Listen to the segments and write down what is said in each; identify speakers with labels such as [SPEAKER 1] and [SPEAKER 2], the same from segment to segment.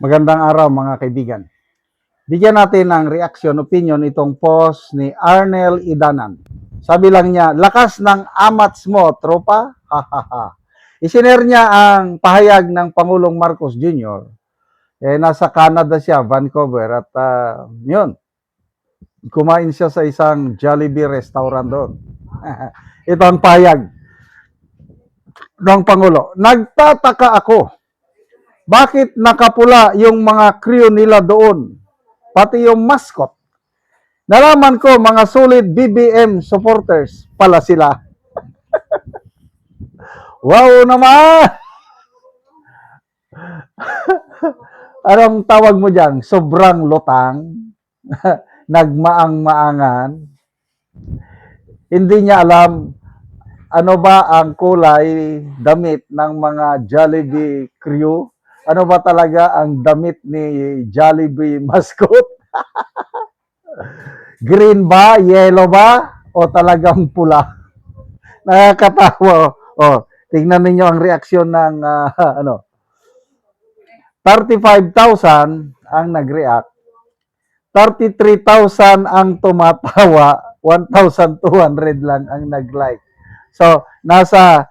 [SPEAKER 1] Magandang araw mga kaibigan. Bigyan natin ng reaction, opinion itong post ni Arnel Idanan. Sabi lang niya, lakas ng amats mo, tropa. Isinare niya ang pahayag ng Pangulong Marcos Jr. Nasa Canada siya, Vancouver, at yun, kumain siya sa isang Jollibee restaurant doon. Ito ang pahayag ng Pangulo. Nagtataka ako, bakit nakapula yung mga crew nila doon? Pati yung mascot. Nalaman ko, mga solid BBM supporters pala sila. Wow naman! Anong tawag mo dyan? Sobrang lutang? Nagmaang-maangan? Hindi niya alam ano ba ang kulay damit ng mga Jollibee crew? Ano ba talaga ang damit ni Jollibee mascot? Green ba? Yellow ba? O talagang pula? Nakakatawa. Tingnan ninyo ang reaksyon ng 35,000 ang nag-react. 33,000 ang tumatawa. 1,200 lang ang nag-like. So, nasa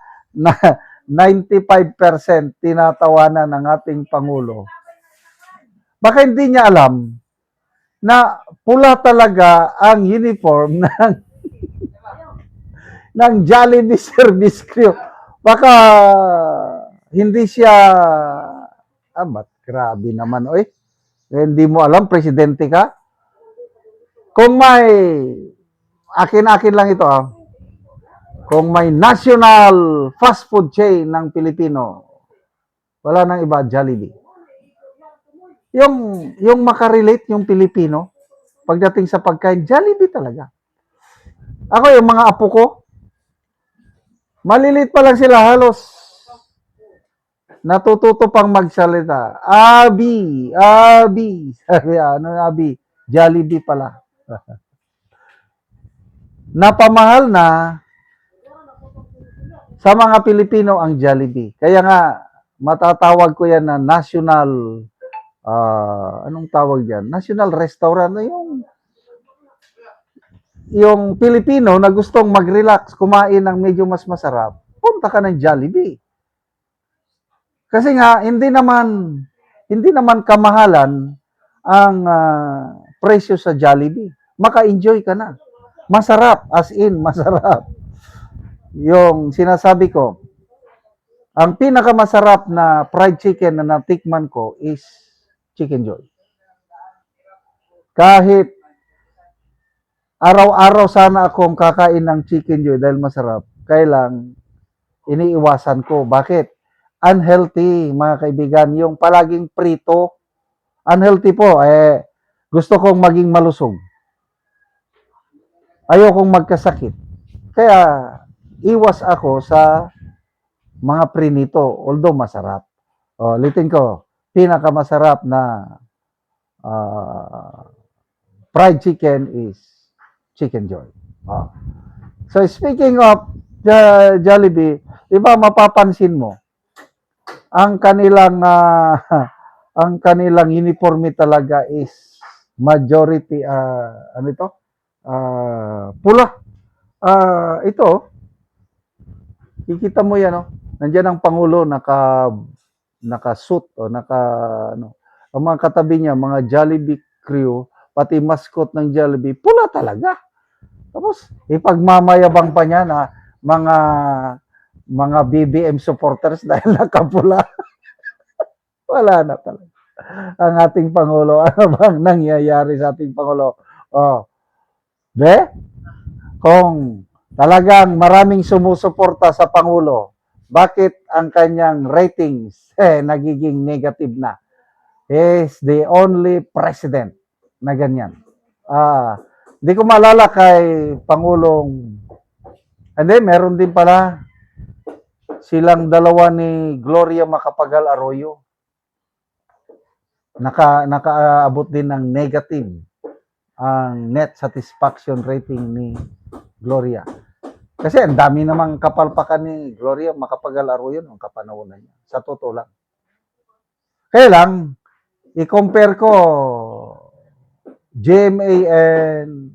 [SPEAKER 1] 95% tinatawanan ng ating Pangulo. Baka hindi niya alam na pula talaga ang uniform ng Jollibee service crew. Baka hindi siya grabe naman, oy. Hindi mo alam, presidente ka? Kung may akin lang ito, kung may national fast food chain ng Pilipino, wala nang iba, Jollibee. Yung makarelate yung Pilipino, pagdating sa pagkain, Jollibee talaga. Ako, yung mga apo ko, malilit pa lang sila, halos natututo pang magsalita. Abi. Sabi, Abi? Jollibee pala. Napamahal na sa mga Pilipino ang Jollibee. Kaya nga, matatawag ko yan na national, anong tawag yan? National restaurant. Yung Pilipino na gustong mag-relax, kumain ng medyo mas masarap, punta ka ng Jollibee. Kasi nga, hindi naman kamahalan ang presyo sa Jollibee. Maka-enjoy ka na. Masarap, as in, masarap. Yung sinasabi ko, ang pinakamasarap na fried chicken na natikman ko is Chicken Joy. Kahit araw-araw sana akong kakain ng Chicken Joy dahil masarap, kailang iniiwasan ko. Bakit? Unhealthy, mga kaibigan. Yung palaging prito, unhealthy po. Gusto kong maging malusog. Ayokong magkasakit. Kaya, iwas ako sa mga prinito, although masarap. Litin ko, pinakamasarap na fried chicken is Chicken Joy. So, speaking of Jollibee, iba mapapansin mo, ang kanilang uniforme talaga is majority pula. Ito kikita mo yan, nandiyan ang pangulo naka-suit ang mga katabi niya, mga Jollibee crew, pati mascot ng Jollibee, pula talaga. Tapos ipagmamayabang pa niya na mga BBM supporters dahil nakapula. Wala na talaga. Ang ating Pangulo, ano bang nangyayari sa ating Pangulo? Kung talagang maraming sumusuporta sa Pangulo, bakit ang kanyang ratings nagiging negative na? Is the only president na ganyan. Hindi ko maalala kay Pangulong, meron din pala silang dalawa ni Gloria Macapagal Arroyo. Nakaabot din ng negative ang net satisfaction rating ni Gloria. Kasi ang dami namang kapalpakan ni Gloria Macapagal Arroyo nung kapanahonan niya. Sa totoo lang. Kaya lang, i-compare ko GMA and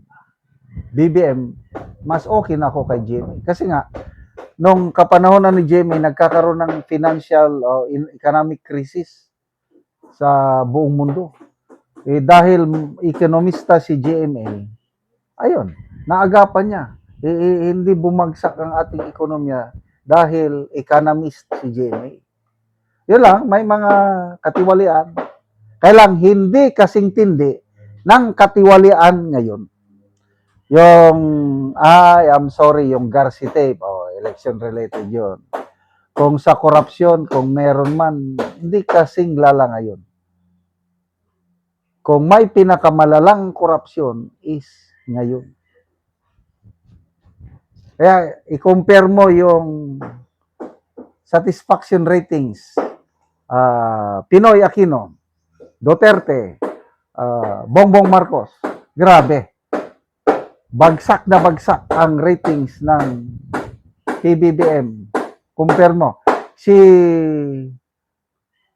[SPEAKER 1] BBM, mas okay na ako kay GMA. Kasi nga, nung kapanahonan ni GMA, nagkakaroon ng financial economic crisis sa buong mundo. Dahil ekonomista si GMA, ayun, naagapan niya. Hindi bumagsak ang ating ekonomiya dahil economist si GMA. Yun lang, may mga katiwalian. Kailang hindi kasing tindi ng katiwalian ngayon. Yung, I'm sorry, yung Garci tape, election related yun. Kung sa korupsyon, kung meron man, hindi kasing lala ngayon. Kung may pinakamalalang korupsyon is ngayon. Kaya, i-compare mo yung satisfaction ratings, Pinoy Aquino, Duterte, Bongbong Marcos, grabe. Bagsak na bagsak ang ratings ng PBBM. Compare mo. Si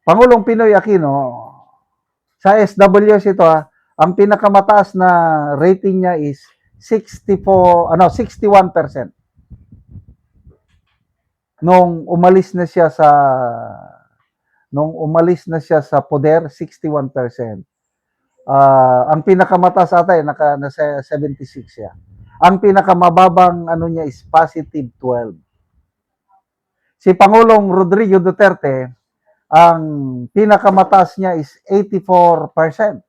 [SPEAKER 1] Pangulong Pinoy Aquino, sa SWS ito, ang pinakamataas na rating niya is 61%. Nung umalis na siya sa poder, 61%. Ang pinakamataas ata nasa 76 siya. Ang pinakamababang niya is positive 12. Si Pangulong Rodrigo Duterte, ang pinakamataas niya is 84%.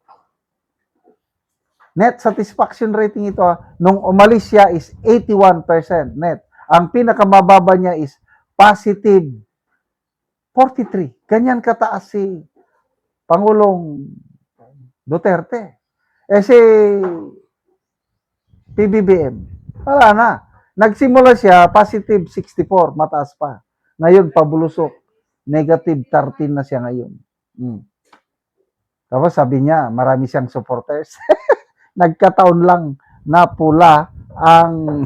[SPEAKER 1] Net satisfaction rating ito, nung umalis siya is 81% net. Ang pinakamababa niya is positive 43. Ganyan kataas si Pangulong Duterte. Si PBBM, wala na. Nagsimula siya, positive 64, mataas pa. Ngayon, pabulusok, negative 13 na siya ngayon. Tapos sabi niya, marami siyang supporters. Nagkataon lang na pula ang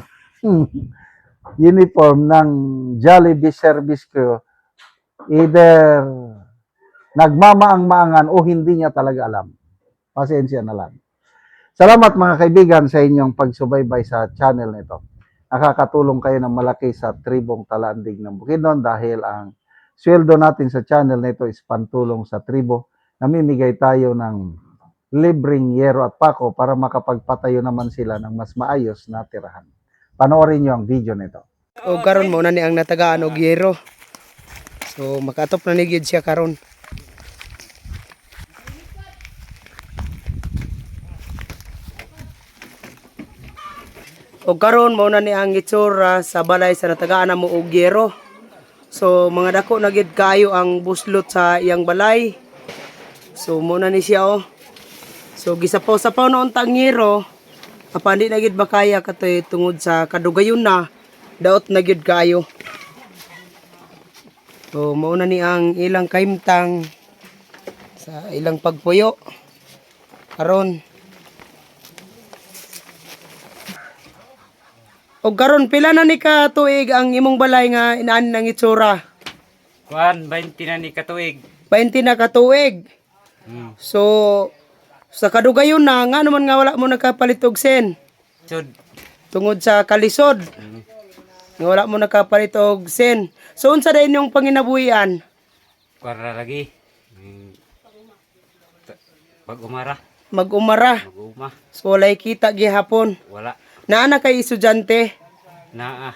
[SPEAKER 1] uniform ng Jollibee Service Crew. Either nagmamaang-maangan o hindi niya talaga alam. Pasensya na lang. Salamat mga kaibigan sa inyong pagsubaybay sa channel nito. Nakakatulong kayo ng malaki sa tribong Talandig ng Bukidnon dahil ang sweldo natin sa channel nito is pantulong sa tribo. Namimigay tayo ng libreng yero at pako para makapagpatayo naman sila ng mas maayos na tirahan. Panoorin nyo ang video nito.
[SPEAKER 2] O karon mo na ni ang natagaan og yero. So makatop na ni gid siya karon. O karon mo na ni ang itsura sa balay sa natagaan na mo og yero. So mga dako na gid kayo ang buslot sa iyang balay. So mo na ni siya oh. So gisapaw-sapaw na untang yero. Apan di na gid makaya katoy tungod sa kadugayon na daot na gid kayo. So mao na ni ang ilang kahimtang sa ilang pagpuyo. Karon o karon pila na ni ka tuig ang imong balay nga inaan ng itsura?
[SPEAKER 3] Kuan 20 na ni katuig.
[SPEAKER 2] 20 na ka tuig. So sa kadugayon na nga naman nga wala mo nakapalit og sen.
[SPEAKER 3] Sud
[SPEAKER 2] Tungod sa kalisod. Nga wala mo nakapalit og sen. So unsa dayon yung panginabuhian?
[SPEAKER 3] kuara lagi. Pag-umara,
[SPEAKER 2] Mag-umara.
[SPEAKER 3] mag-uma,
[SPEAKER 2] So walay kita gihapon.
[SPEAKER 3] wala
[SPEAKER 2] Naa na kay estudyante.
[SPEAKER 3] naa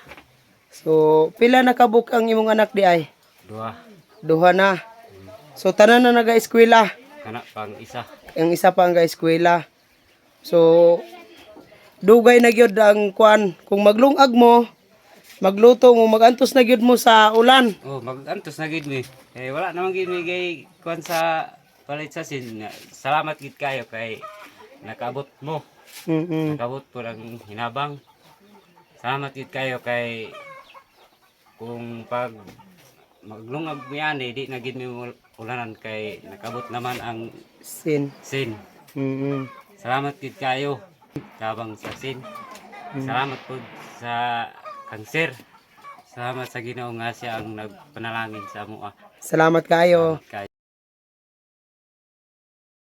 [SPEAKER 2] So pila na kabuk ang imong anak di ay?
[SPEAKER 3] duha
[SPEAKER 2] Duha na. So tanan na naga-eskwela.
[SPEAKER 3] kana pang isa.
[SPEAKER 2] Ang isa pa ang ga-eskwela. So dugay na gyud ang kwan kung maglungag mo, magluto mo, magantos na gyud mo sa ulan.
[SPEAKER 3] Oh, mag-antos na gid mi. Wala namang gid mi gay kuan sa palit sa sin. Salamat gid kayo kay nakabot mo. Nakabot po ng hinabang. Salamat gid kayo kay kung pag maglungag mi ani di na gid mi ulanan kay nakabot naman ang
[SPEAKER 2] Sin.
[SPEAKER 3] sin. Salamat gid kayo tabang sa sin. Salamat po sa kanser. Salamat sa Ginoo nga siya ang nagpanalangin sa amoa.
[SPEAKER 2] Salamat kayo.
[SPEAKER 3] Salamat kayo.